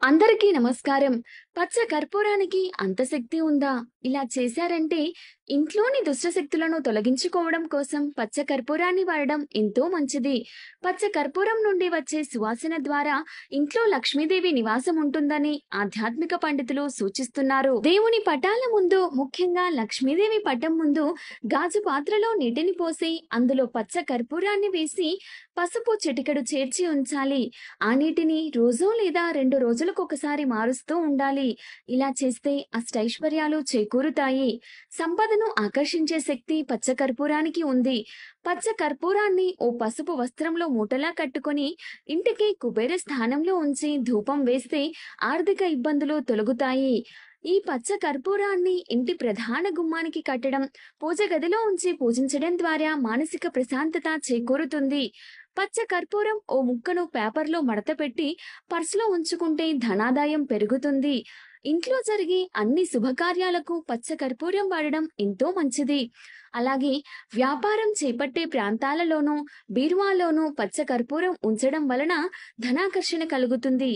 అందరికీ నమస్కారం. పచ్చ కర్పూరానికి అంత శక్తి ఉందా? ఇలా చేశారంటే ఇంట్లోని దుష్ట శక్తులను తొలగించుకోవడం కోసం పచ్చ కర్పూరాన్ని వాడడం ఎంతో మంచిది. పచ్చ కర్పూరం నుండి వచ్చే సువాసన ద్వారా ఇంట్లో లక్ష్మీదేవి నివాసం ఉంటుందని ఆధ్యాత్మిక పండితులు సూచిస్తున్నారు. దేవుని పటాల ముందు, ముఖ్యంగా లక్ష్మీదేవి పటం ముందు గాజు పాత్రలో నీటిని పోసి అందులో పచ్చ కర్పూరాన్ని వేసి పసుపు చిటికెడు చేర్చి ఉంచాలి. ఆ నీటిని రోజు లేదా 2 రోజులకొకసారి మారుస్తూ ఉండాలి. ఇలా చేస్తే అష్టైశ్వర్యాలు చేకూరుతాయి. సంపదను ఆకర్షించే శక్తి పచ్చ కర్పూరానికి ఉంది. పచ్చ కర్పూరాన్ని ఓ పసుపు వస్త్రంలో మూటలా కట్టుకొని ఇంటికి కుబేర స్థానంలో ఉంచి ధూపం వేస్తే ఆర్థిక ఇబ్బందులు తొలగుతాయి. ఈ పచ్చ కర్పూరాన్ని ఇంటి ప్రధాన గుమ్మానికి కట్టడం, పూజ గదిలో ఉంచి పూజించడం ద్వారా మానసిక ప్రశాంతత చేకూరుతుంది. పచ్చ కర్పూరం ఓ ముక్కను పేపర్లో మడతపెట్టి పర్సులో ఉంచుకుంటే ధనాదాయం పెరుగుతుంది. ఇంట్లో జరిగే అన్ని శుభకార్యాలకు పచ్చ కర్పూరం వాడడం ఎంతో మంచిది. అలాగే వ్యాపారం చేపట్టే ప్రాంతాలలోనూ, బీరువాలోనూ పచ్చ కర్పూరం ఉంచడం వలన ధనాకర్షణ కలుగుతుంది.